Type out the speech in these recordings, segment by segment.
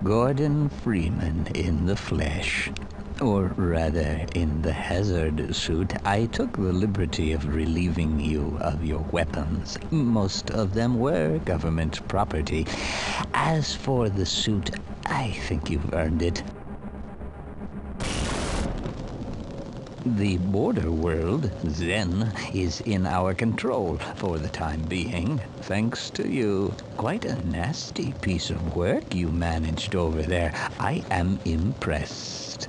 Gordon Freeman in the flesh. Or rather, in the hazard suit. I took the liberty of relieving you of your weapons. Most of them were government property. As for the suit, I think you've earned it. The border world, Zen, is in our control for the time being, thanks to you. Quite a nasty piece of work you managed over there. I am impressed.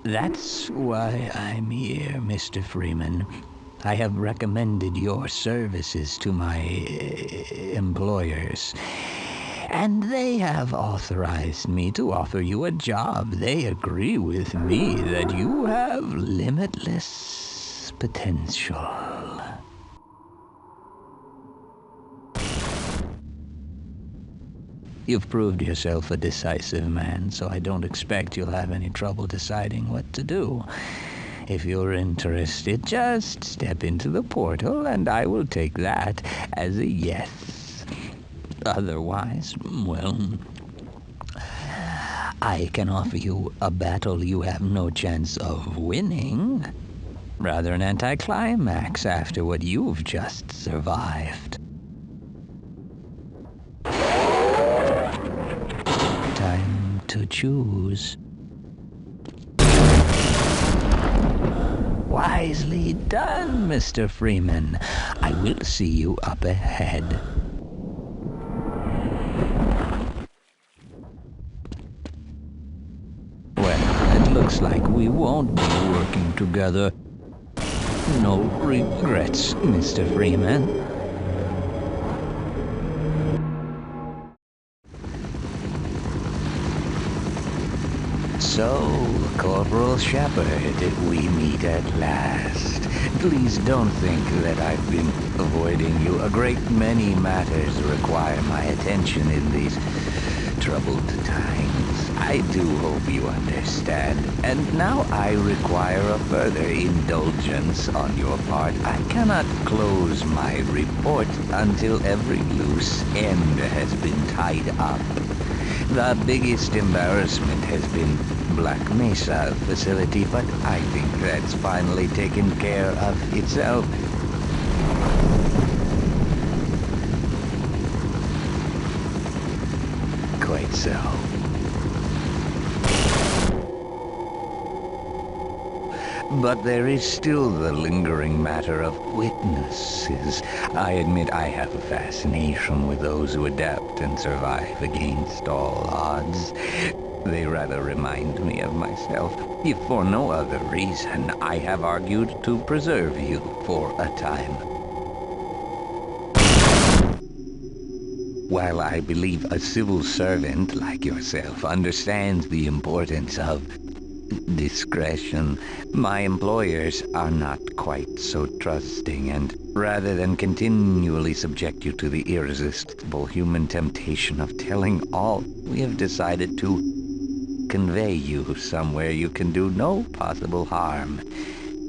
That's why I'm here, Mr. Freeman. I have recommended your services to my employers, and they have authorized me to offer you a job. They agree with me that you have limitless potential. You've proved yourself a decisive man, so I don't expect you'll have any trouble deciding what to do. If you're interested, just step into the portal, and I will take that as a yes. Otherwise, well, I can offer you a battle you have no chance of winning. Rather an anticlimax after what you've just survived. Time to choose. Wisely done, Mr. Freeman. I will see you up ahead. Well, it looks like we won't be working together. No regrets, Mr. Freeman. So, Corporal Shepard, we meet at last. Please don't think that I've been avoiding you. A great many matters require my attention in these troubled times. I do hope you understand. And now I require a further indulgence on your part. I cannot close my report until every loose end has been tied up. The biggest embarrassment has been Black Mesa facility, but I think that's finally taken care of itself. Quite so. But there is still the lingering matter of witnesses. I admit I have a fascination with those who adapt and survive against all odds. They rather remind me of myself. If for no other reason, I have argued to preserve you for a time. While I believe a civil servant like yourself understands the importance of discretion, my employers are not quite so trusting, and rather than continually subject you to the irresistible human temptation of telling all, we have decided to convey you somewhere you can do no possible harm,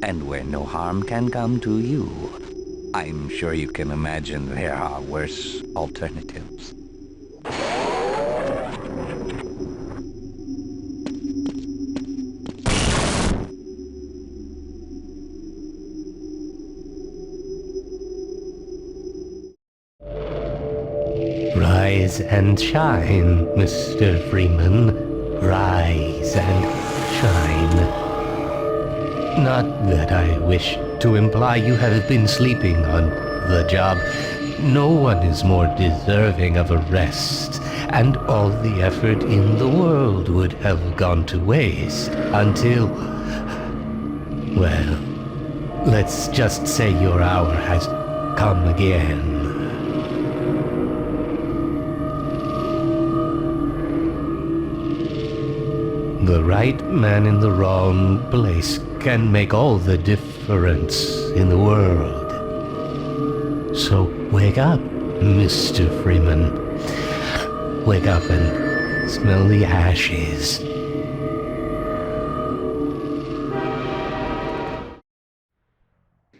and where no harm can come to you. I'm sure you can imagine there are worse alternatives. Rise and shine, Mr. Freeman. Rise and shine. Not that I wish to imply you have been sleeping on the job. No one is more deserving of a rest, and all the effort in the world would have gone to waste until... well, let's just say your hour has come again. The right man in the wrong place can make all the difference in the world. So wake up, Mr. Freeman. Wake up and smell the ashes.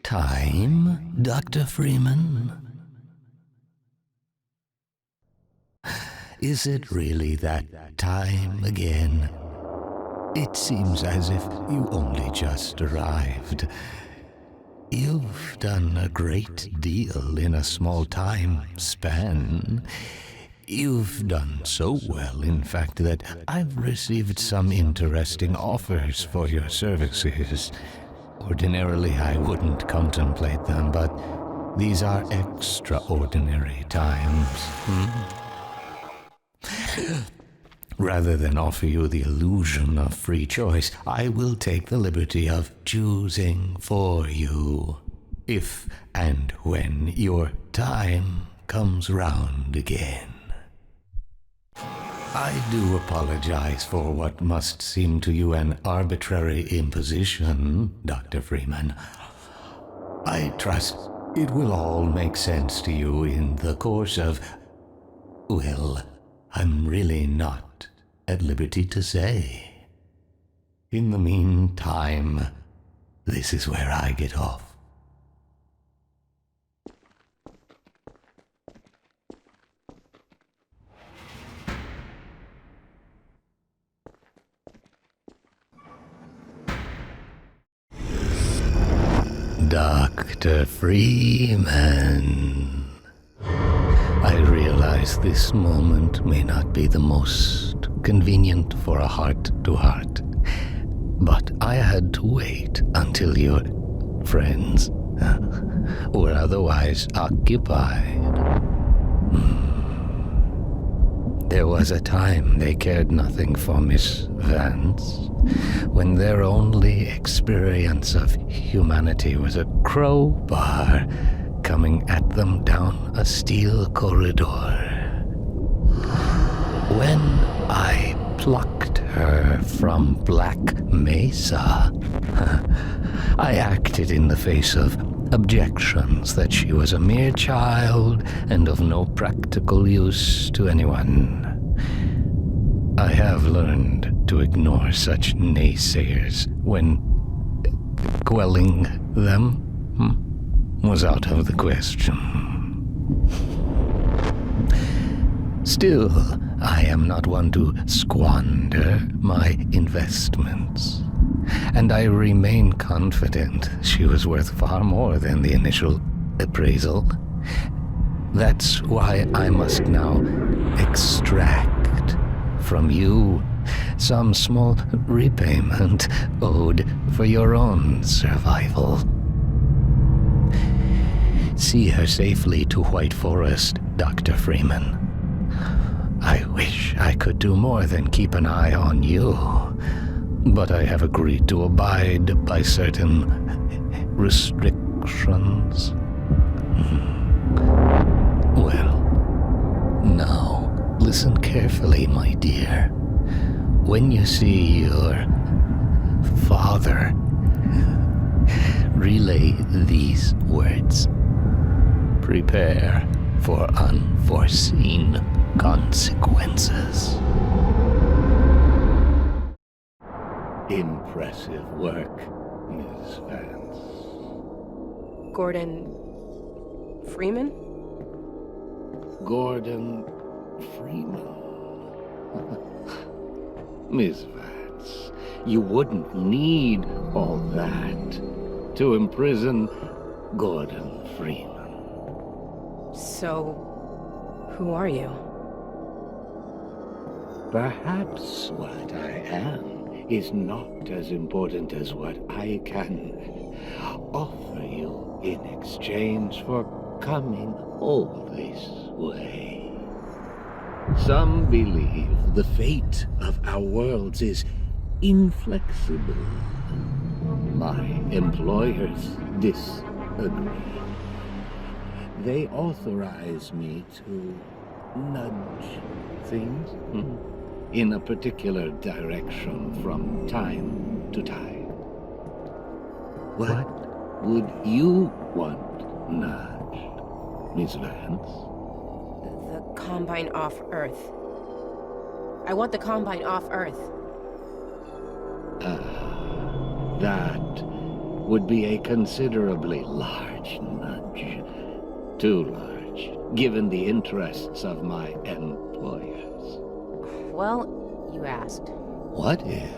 Time, Dr. Freeman? Is it really that time again? It seems as if you only just arrived. You've done a great deal in a small time span. You've done so well, in fact, that I've received some interesting offers for your services. Ordinarily, I wouldn't contemplate them, but these are extraordinary times. Rather than offer you the illusion of free choice, I will take the liberty of choosing for you, if and when your time comes round again. I do apologize for what must seem to you an arbitrary imposition, Dr. Freeman. I trust it will all make sense to you in the course of... well, I'm really not at liberty to say. In the meantime, this is where I get off. Dr. Freeman. I realize this moment may not be the most convenient for a heart-to-heart, but I had to wait until your friends were otherwise occupied. There was a time they cared nothing for Miss Vance, when their only experience of humanity was a crowbar coming at them down a steel corridor. When I plucked her from Black Mesa, I acted in the face of objections that she was a mere child and of no practical use to anyone. I have learned to ignore such naysayers when quelling them was out of the question. Still, I am not one to squander my investments, and I remain confident she was worth far more than the initial appraisal. That's why I must now extract from you some small repayment owed for your own survival. See her safely to White Forest, Dr. Freeman. I wish I could do more than keep an eye on you, but I have agreed to abide by certain restrictions. Well, now listen carefully, my dear. When you see your father, relay these words. Prepare for unforeseen consequences. Impressive work, Ms. Vance. Gordon Freeman? Gordon Freeman. Ms. Vance, you wouldn't need all that to imprison Gordon Freeman. So, who are you? Perhaps what I am is not as important as what I can offer you in exchange for coming all this way. Some believe the fate of our worlds is inflexible. My employers disagree. They authorize me to nudge things in a particular direction from time to time. What would you want nudged, Miss Vance? The Combine off Earth. I want the Combine off Earth. That would be a considerably large nudge. Too large, given the interests of my employer. Well, you asked. What if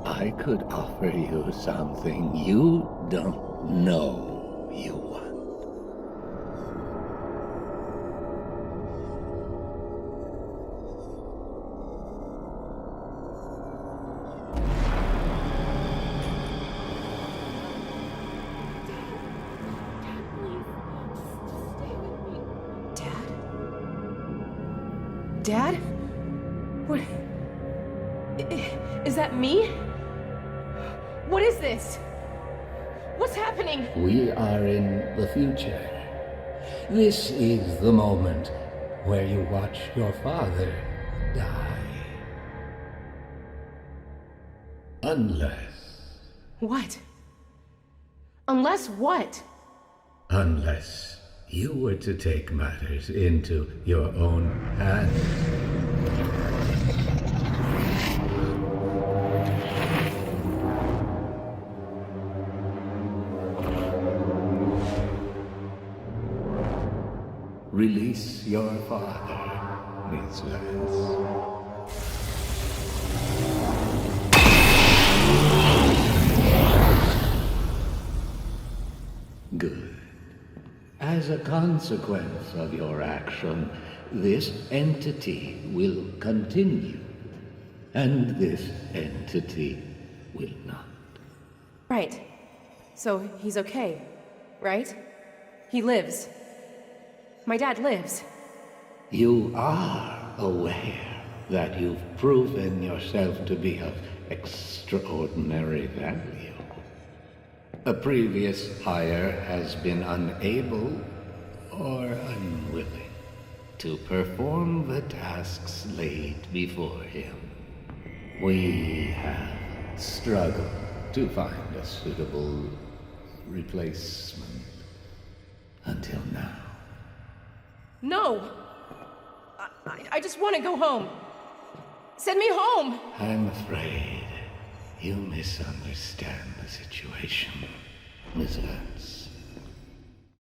I could offer you something you don't know you want? Dad? What? Is that me? What is this? What's happening? We are in the future. This is the moment where you watch your father die. Unless... What? Unless what? Unless you were to take matters into your own hands. Release your father, Miss Vance. Good. As a consequence of your action, this entity will continue, and this entity will not. Right. So he's okay, right? He lives. My dad lives. You are aware that you've proven yourself to be of extraordinary value. A previous hire has been unable or unwilling to perform the tasks laid before him. We have struggled to find a suitable replacement until now. No! I just want to go home. Send me home! I'm afraid you misunderstand the situation, Miss Vance.